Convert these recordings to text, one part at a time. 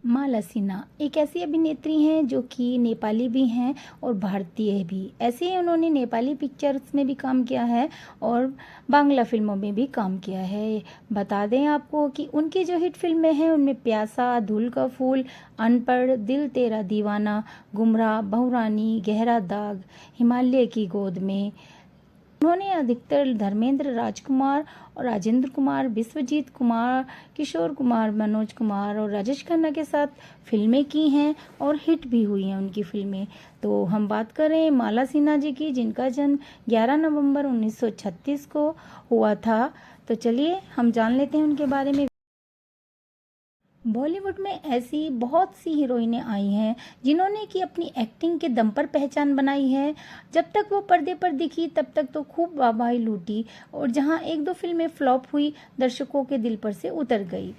माला सिन्हा एक ऐसी अभिनेत्री हैं जो कि नेपाली भी हैं और भारतीय भी। ऐसे ही उन्होंने नेपाली पिक्चर्स में भी काम किया है और बांग्ला फिल्मों में भी काम किया है। बता दें आपको कि उनकी जो हिट फिल्में हैं उनमें प्यासा, धूल का फूल, अनपढ़, दिल तेरा दीवाना, गुमराह, बहुरानी, गहरा दाग, हिमालय की गोद में। उन्होंने अधिकतर धर्मेंद्र, राजकुमार और राजेंद्र कुमार, विश्वजीत कुमार, किशोर कुमार, मनोज कुमार और राजेश खन्ना के साथ फिल्में की हैं और हिट भी हुई हैं उनकी फिल्में। तो हम बात करें माला सिन्हा जी की, जिनका जन्म 11 नवंबर 1936 को हुआ था। तो चलिए हम जान लेते हैं उनके बारे में। बॉलीवुड में ऐसी बहुत सी हीरोइनें आई हैं जिन्होंने कि अपनी एक्टिंग के दम पर पहचान बनाई है। जब तक वो पर्दे पर दिखी तब तक तो खूब वाहवाही लूटी और जहां एक दो फिल्में फ्लॉप हुई, दर्शकों के दिल पर से उतर गई।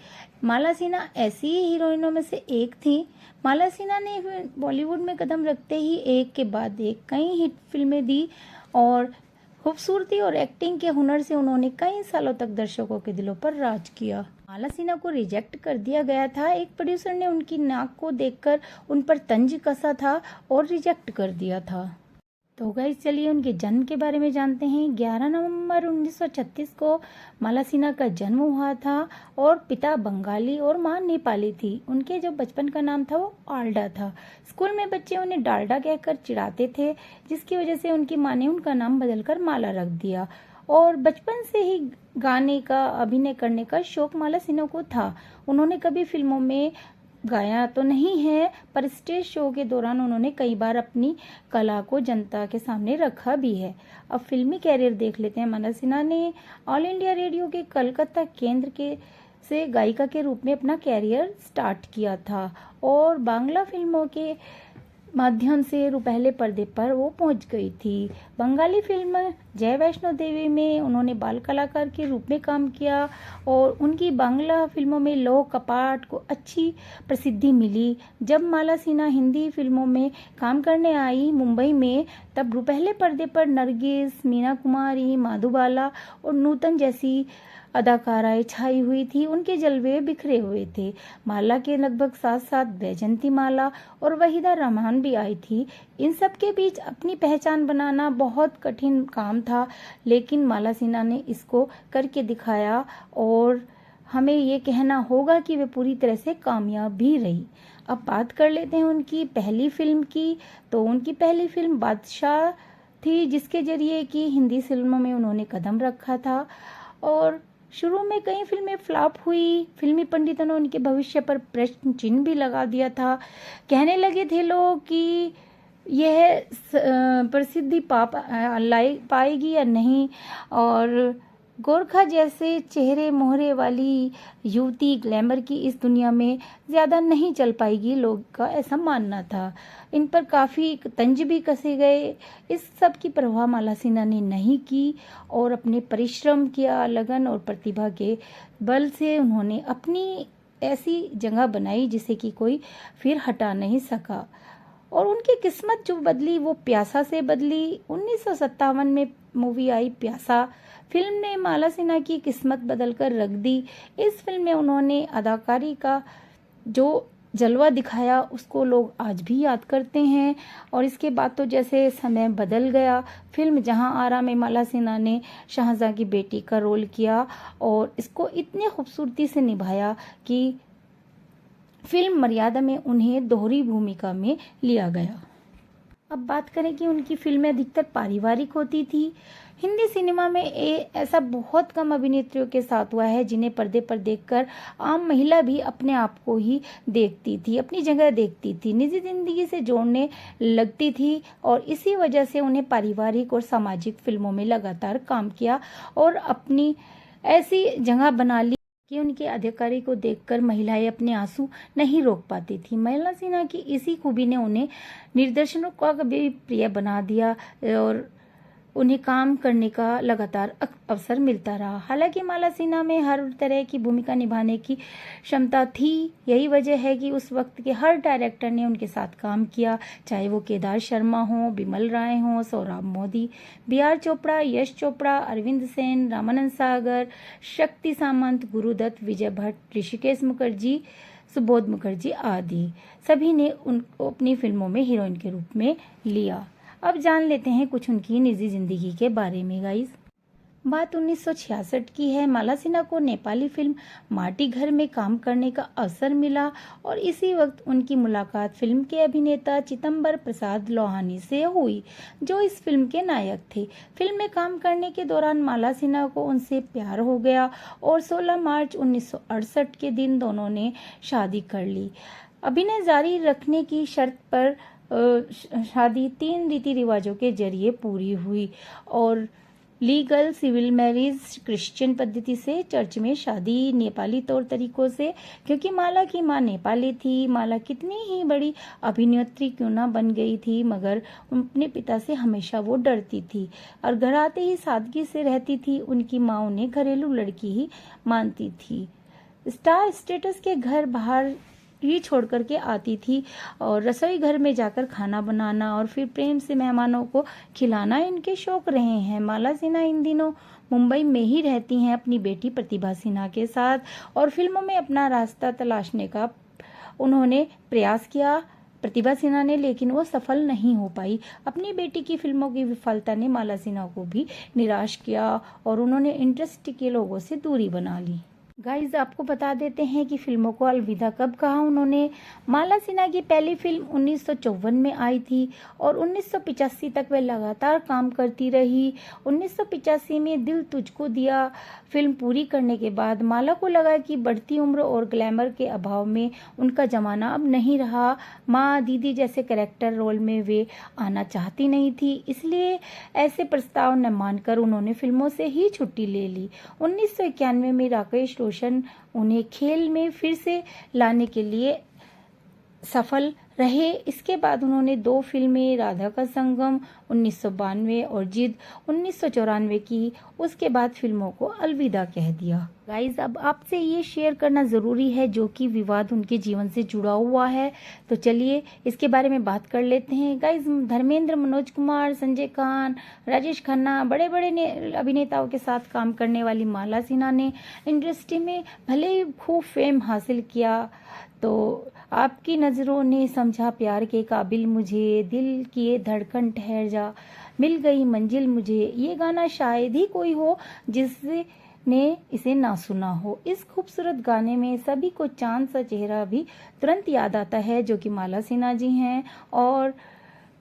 माला सिन्हा ऐसी ही हीरोइनों में से एक थी। माला सिन्हा ने बॉलीवुड में कदम रखते ही एक के बाद एक कई हिट फिल्में दी और खूबसूरती और एक्टिंग के हुनर से उन्होंने कई सालों तक दर्शकों के दिलों पर राज किया। माला सिन्हा को रिजेक्ट कर दिया गया था। एक प्रोड्यूसर ने उनकी नाक को देखकर उन पर तंज कसा था और रिजेक्ट कर दिया था। तो गाइस चलिए उनके जन्म के बारे में जानते हैं। 11 नवंबर 1936 को माला सिन्हा का जन्म हुआ था और पिता बंगाली और मां नेपाली थी। उनके जो बचपन का नाम था वो आल्डा था। स्कूल में बच्चे उन्हें डाल्डा कहकर चिढ़ाते थे, जिसकी वजह से उनकी मां ने उनका नाम बदलकर माला रख दिया। और बचपन से ही गाने का, अभिनय करने का शौक माला सिन्हा को था। उन्होंने कभी फिल्मों में गाया तो नहीं है, पर स्टेज शो के दौरान उन्होंने कई बार अपनी कला को जनता के सामने रखा भी है। अब फिल्मी कैरियर देख लेते हैं। माला सिन्हा ने ऑल इंडिया रेडियो के कलकत्ता केंद्र के से गायिका के रूप में अपना कैरियर स्टार्ट किया था और बांग्ला फिल्मों के माध्यम से पहले पर्दे पर वो पहुंच गई थी। बंगाली फिल्म जय वैष्णो देवी में उन्होंने बाल कलाकार के रूप में काम किया और उनकी बांग्ला फिल्मों में लौह कपाट को अच्छी प्रसिद्धि मिली। जब माला सिन्हा हिंदी फिल्मों में काम करने आई मुंबई में, तब पहले पर्दे पर नरगिस, मीना कुमारी, माधुबाला और नूतन जैसी अदाकाराएं छाई हुई थी। उनके जलवे बिखरे हुए थे। माला के लगभग साथ साथ वैजंती माला और वहीदा रहमान भी आई थी। इन सब के बीच अपनी पहचान बनाना बहुत कठिन काम था, लेकिन माला सिन्हा ने इसको करके दिखाया और हमें ये कहना होगा कि वे पूरी तरह से कामयाब भी रही। अब बात कर लेते हैं उनकी पहली फिल्म की। तो उनकी पहली फिल्म बादशाह थी, जिसके जरिए कि हिंदी फिल्मों में उन्होंने कदम रखा था और शुरू में कई फिल्में फ्लॉप हुई। फिल्मी पंडितों ने उनके भविष्य पर प्रश्न चिन्ह भी लगा दिया था। कहने लगे थे लोग कि यह प्रसिद्धि पाएगी या नहीं, और गोरखा जैसे चेहरे मोहरे वाली युवती ग्लैमर की इस दुनिया में ज़्यादा नहीं चल पाएगी, लोग का ऐसा मानना था। इन पर काफ़ी तंज भी कसे गए। इस सब की परवाह माला सिन्हा ने नहीं की और अपने परिश्रम किया, लगन और प्रतिभा के बल से उन्होंने अपनी ऐसी जगह बनाई जिसे कि कोई फिर हटा नहीं सका। और उनकी किस्मत जो बदली वो प्यासा से बदली। 1957 में मूवी आई प्यासा। फिल्म ने माला सिन्हा की किस्मत बदलकर रख दी। इस फिल्म में उन्होंने अदाकारी का जो जलवा दिखाया उसको लोग आज भी याद करते हैं। और इसके बाद तो जैसे समय बदल गया। फिल्म जहां आरा में माला सिन्हा ने शाहजहां की बेटी का रोल किया और इसको इतने खूबसूरती से निभाया कि फिल्म मर्यादा में उन्हें दोहरी भूमिका में लिया गया। अब बात करें कि उनकी फिल्में अधिकतर पारिवारिक होती थी। हिंदी सिनेमा में ऐसा बहुत कम अभिनेत्रियों के साथ हुआ है जिन्हें पर्दे पर देखकर आम महिला भी अपने आप को ही देखती थी, अपनी जगह देखती थी, निजी जिंदगी से जोड़ने लगती थी और इसी वजह से उन्हें पारिवारिक और सामाजिक फिल्मों में लगातार काम किया और अपनी ऐसी जगह बना ली कि उनके अदाकारी को देखकर महिलाएं अपने आंसू नहीं रोक पाती थी। माला सिन्हा की इसी खूबी ने उन्हें निर्देशकों का भी प्रिय बना दिया और उन्हें काम करने का लगातार अवसर मिलता रहा। हालांकि माला सिन्हा में हर तरह की भूमिका निभाने की क्षमता थी। यही वजह है कि उस वक्त के हर डायरेक्टर ने उनके साथ काम किया, चाहे वो केदार शर्मा हो, बिमल राय हो, सौरभ मोदी, बी.आर. चोपड़ा, यश चोपड़ा, अरविंद सेन, रामानंद सागर, शक्ति सामंत, गुरुदत्त, विजय भट्ट, ऋषिकेश मुखर्जी, सुबोध मुखर्जी आदि सभी ने उनको अपनी फिल्मों में हीरोइन के रूप में लिया। अब जान लेते हैं कुछ उनकी निजी जिंदगी के बारे में गाइस। बात 1966 की है। माला सिन्हा को नेपाली फिल्म माटी घर में काम करने का अवसर मिला और इसी वक्त उनकी मुलाकात फिल्म के अभिनेता चिदंबर प्रसाद लोहानी से हुई, जो इस फिल्म के नायक थे। फिल्म में काम करने के दौरान माला सिन्हा को उनसे प्यार हो गया और 16 मार्च 1968 के दिन दोनों ने शादी कर ली। अभिनय जारी रखने की शर्त पर शादी 3 रीति रिवाजों के जरिए पूरी हुई और लीगल, सिविल मैरिज, क्रिश्चियन पद्धति से, चर्च में शादी, नेपाली तौर तरीकों से, क्योंकि माला की मां नेपाली थी। माला कितनी ही बड़ी अभिनेत्री क्यों ना बन गई थी, मगर अपने पिता से हमेशा वो डरती थी और घर आते ही सादगी से रहती थी। उनकी माँ उन्हें घरेलू लड़की ही मानती थी। स्टार स्टेटस के घर बाहर ही छोड़ करके आती थी और रसोई घर में जाकर खाना बनाना और फिर प्रेम से मेहमानों को खिलाना इनके शौक रहे हैं। माला सिन्हा इन दिनों मुंबई में ही रहती हैं अपनी बेटी प्रतिभा सिन्हा के साथ और फिल्मों में अपना रास्ता तलाशने का उन्होंने प्रयास किया प्रतिभा सिन्हा ने, लेकिन वो सफल नहीं हो पाई। अपनी बेटी की फिल्मों की विफलता ने माला सिन्हा को भी निराश किया और उन्होंने इंडस्ट्री के लोगों से दूरी बना ली। गाइज आपको बता देते हैं कि फिल्मों को अलविदा कब कहा उन्होंने। माला सिन्हा की पहली फिल्म 1954 में आई थी और 1985 तक वे लगातार काम करती रही। 1985 में दिल तुझको दिया फिल्म पूरी करने के बाद माला को लगा कि बढ़ती उम्र और ग्लैमर के अभाव में उनका जमाना अब नहीं रहा। माँ, दीदी जैसे कैरेक्टर रोल में वे आना चाहती नहीं थी, इसलिए ऐसे प्रस्ताव न मानकर उन्होंने फिल्मों से ही छुट्टी ले ली। 1991 में राकेश रोशन उन्हें खेल में फिर से लाने के लिए सफल रहे। इसके बाद उन्होंने 2 फिल्में राधा का संगम 1992 और जिद 1994 की। उसके बाद फिल्मों को अलविदा कह दिया। गाइज अब आपसे ये शेयर करना ज़रूरी है जो कि विवाद उनके जीवन से जुड़ा हुआ है, तो चलिए इसके बारे में बात कर लेते हैं। गाइज धर्मेंद्र, मनोज कुमार, संजय खान, राजेश खन्ना, बड़े बड़े अभिनेताओं के साथ काम करने वाली माला सिन्हा ने इंडस्ट्री में भले ही खूब फेम हासिल किया, तो आपकी नज़रों ने समझा प्यार के काबिल मुझे, दिल किए धड़कन ठहर जा, मिल गई मंजिल मुझे, ये गाना शायद ही कोई हो जिसने इसे ना सुना हो। इस खूबसूरत गाने में सभी को चांद सा चेहरा भी तुरंत याद आता है, जो कि माला सिन्हा जी हैं। और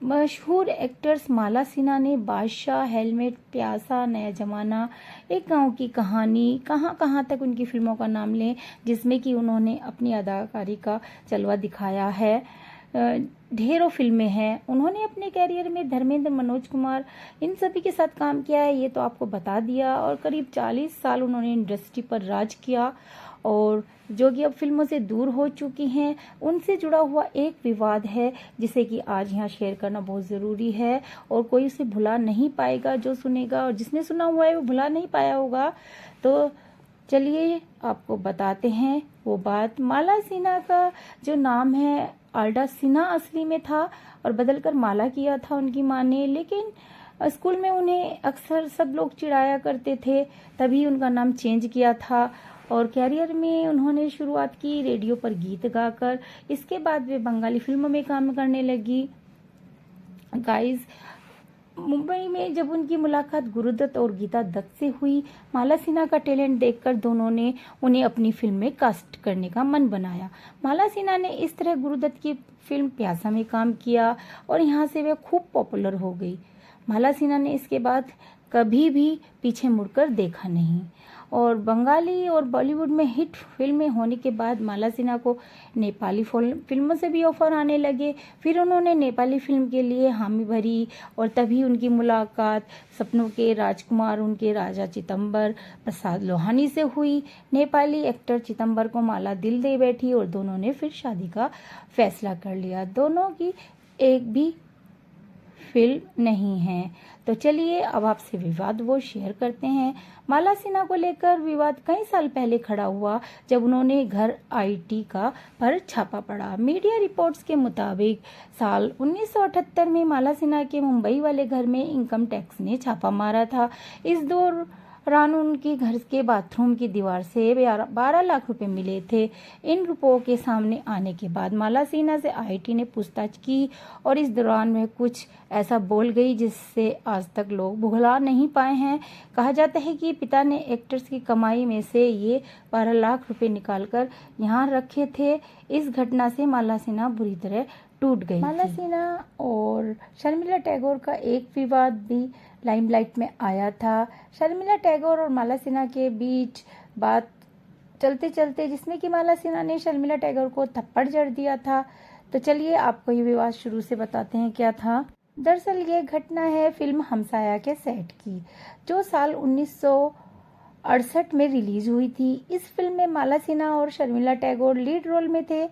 मशहूर एक्टर्स माला सिन्हा ने बादशाह, हेलमेट, प्यासा, नया जमाना, एक गांव की कहानी, कहां तक उनकी फिल्मों का नाम लें, जिसमें कि उन्होंने अपनी अदाकारी का जलवा दिखाया है। ढेरों फिल्में हैं। उन्होंने अपने कैरियर में धर्मेंद्र, मनोज कुमार इन सभी के साथ काम किया है, ये तो आपको बता दिया। और करीब 40 साल उन्होंने इंडस्ट्री पर राज किया और जो कि अब फिल्मों से दूर हो चुकी हैं। उनसे जुड़ा हुआ एक विवाद है जिसे कि आज यहाँ शेयर करना बहुत ज़रूरी है और कोई उसे भुला नहीं पाएगा। जो सुनेगा और जिसने सुना हुआ है वो भुला नहीं पाया होगा। तो चलिए आपको बताते हैं वो बात। माला सिन्हा का जो नाम है आल्डा सिन्हा असली में था और बदलकर माला किया था उनकी माँ ने, लेकिन स्कूल में उन्हें अक्सर सब लोग चिढ़ाया करते थे, तभी उनका नाम चेंज किया था। और कैरियर में उन्होंने शुरुआत की रेडियो पर गीत गाकर। इसके बाद वे बंगाली फिल्मों में काम करने लगी। गाइस मुंबई में जब उनकी मुलाकात गुरुदत्त और गीता दत्त से हुई, माला सिन्हा का टैलेंट देखकर दोनों ने उन्हें अपनी फिल्म में कास्ट करने का मन बनाया। माला सिन्हा ने इस तरह गुरुदत्त की फिल्म प्यासा में काम किया और यहाँ से वे खूब पॉपुलर हो गई। माला सिन्हा ने इसके बाद कभी भी पीछे मुड़कर देखा नहीं और बंगाली और बॉलीवुड में हिट फिल्में होने के बाद माला सिन्हा को नेपाली फिल्मों से भी ऑफर आने लगे। फिर उन्होंने नेपाली फिल्म के लिए हामी भरी और तभी उनकी मुलाकात सपनों के राजकुमार, उनके राजा चिदंबर प्रसाद लोहानी से हुई। नेपाली एक्टर चिदंबर को माला दिल दे बैठी और दोनों ने फिर शादी का फैसला कर लिया। दोनों की एक भी फिल्म नहीं है। तो चलिए अब आपसे विवाद वो शेयर करते हैं। माला सिन्हा को लेकर विवाद कई साल पहले खड़ा हुआ जब उन्होंने घर आईटी का पर छापा पड़ा। मीडिया रिपोर्ट्स के मुताबिक साल 1978 में माला सिन्हा के मुंबई वाले घर में इनकम टैक्स ने छापा मारा था। इस रानू उनके घर के बाथरूम की दीवार से 12 लाख रुपए मिले थे। इन रुपयों के सामने आने के बाद माला सिन्हा से आईटी ने पूछताछ की और इस दौरान में कुछ ऐसा बोल गई जिससे आज तक लोग भुला नहीं पाए हैं। कहा जाता है कि पिता ने एक्टर्स की कमाई में से ये 12 लाख रुपए निकालकर यहाँ रखे थे। इस घटना से माला सिन्हा बुरी तरह टूट गई। माला सिन्हा और शर्मिला टैगोर का एक विवाद भी लाइमलाइट में आया था। शर्मिला टैगोर और माला सिन्हा के बीच बात चलते चलते जिसमें कि माला सिन्हा ने शर्मिला टैगोर को थप्पड़ जड़ दिया था। तो चलिए आपको ये विवाद शुरू से बताते हैं क्या था। दरअसल ये घटना है फिल्म हमसाया के सेट की, जो साल 1968 में रिलीज हुई थी। इस फिल्म में माला सिन्हा और शर्मिला टैगोर लीड रोल में थे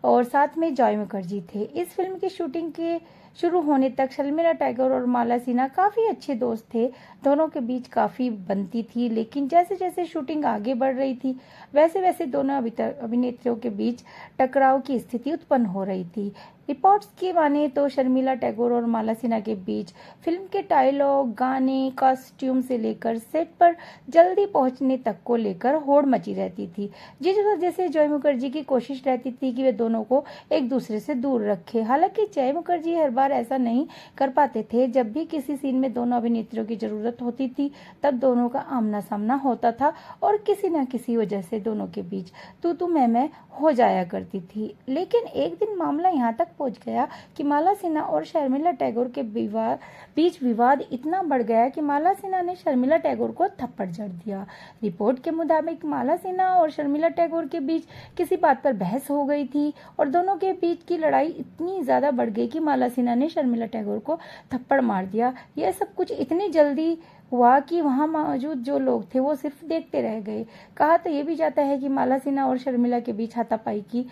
और साथ में जॉय मुखर्जी थे। इस फिल्म की शूटिंग के शुरू होने तक शर्मिला टैगोर और माला सिन्हा काफी अच्छे दोस्त थे। दोनों के बीच काफी बनती थी, लेकिन जैसे जैसे शूटिंग आगे बढ़ रही थी वैसे वैसे दोनों अभिनेत्रियों के बीच टकराव की स्थिति उत्पन्न हो रही थी। रिपोर्ट्स की माने तो शर्मिला टैगोर और माला सिन्हा के बीच फिल्म के डायलॉग, गाने, कॉस्ट्यूम से लेकर सेट पर जल्दी पहुंचने तक को लेकर होड़ मची रहती थी, जिस वजह से जॉय मुखर्जी की कोशिश रहती थी कि वे दोनों को एक दूसरे से दूर रखे। हालांकि जॉय मुखर्जी हर बार ऐसा नहीं कर पाते थे। जब भी किसी सीन में दोनों अभिनेत्रियों की जरूरत होती थी तब दोनों का आमना सामना होता था और किसी न किसी वजह से दोनों के बीच तू मैं हो जाया करती थी। लेकिन एक दिन मामला यहाँ तक पहुंच गया कि माला सिन्हा और शर्मिला टैगोर के बीच विवाद इतना बढ़ गया कि माला सिन्हा ने शर्मिला टैगोर को थप्पड़ जड़ दिया। रिपोर्ट के मुताबिक माला सिन्हा और शर्मिला टैगोर के बीच किसी बात पर बहस हो गई थी और दोनों के बीच की लड़ाई इतनी ज्यादा बढ़ गई कि माला सिन्हा ने शर्मिला टैगोर को थप्पड़ मार दिया। यह सब कुछ इतनी जल्दी हुआ कि वहां मौजूद जो लोग थे वो सिर्फ देखते रह गए। कहा तो ये भी जाता है कि माला सिन्हा और शर्मिला के बीच हाथापाई की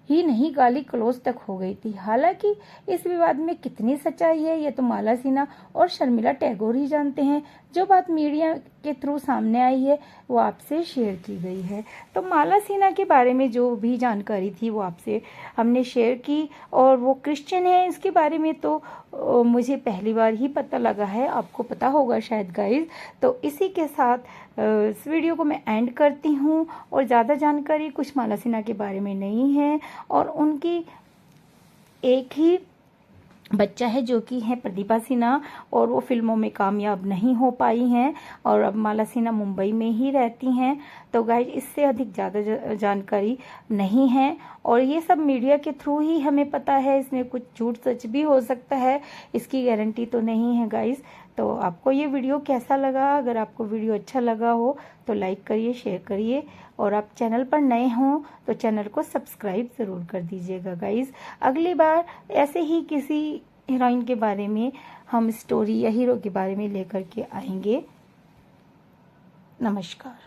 ही नहीं, गाली गलौज तक हो गई थी। हालांकि इस विवाद में कितनी सच्चाई है ये तो माला सिन्हा और शर्मिला टैगोर ही जानते हैं। जो बात मीडिया के थ्रू सामने आई है वो आपसे शेयर की गई है। तो माला सिन्हा के बारे में जो भी जानकारी थी वो आपसे हमने शेयर की और वो क्रिश्चियन है इसके बारे में तो मुझे पहली बार ही पता लगा है, आपको पता होगा शायद गाइज। तो इसी के साथ इस वीडियो को मैं एंड करती हूँ और ज़्यादा जानकारी कुछ माला सिन्हा के बारे में नहीं है और उनकी एक ही बच्चा है जो कि है प्रदीपा सिन्हा और वो फिल्मों में कामयाब नहीं हो पाई हैं और अब माला सिन्हा मुंबई में ही रहती हैं। तो गाइज इससे अधिक ज़्यादा जानकारी नहीं है और ये सब मीडिया के थ्रू ही हमें पता है। इसमें कुछ झूठ सच भी हो सकता है, इसकी गारंटी तो नहीं है गाइज। तो आपको ये वीडियो कैसा लगा? अगर आपको वीडियो अच्छा लगा हो तो लाइक करिए, शेयर करिए और आप चैनल पर नए हों तो चैनल को सब्सक्राइब ज़रूर कर दीजिएगा गाइज। अगली बार ऐसे ही किसी हीरोइन के बारे में हम स्टोरी या हीरो के बारे में लेकर के आएंगे। नमस्कार।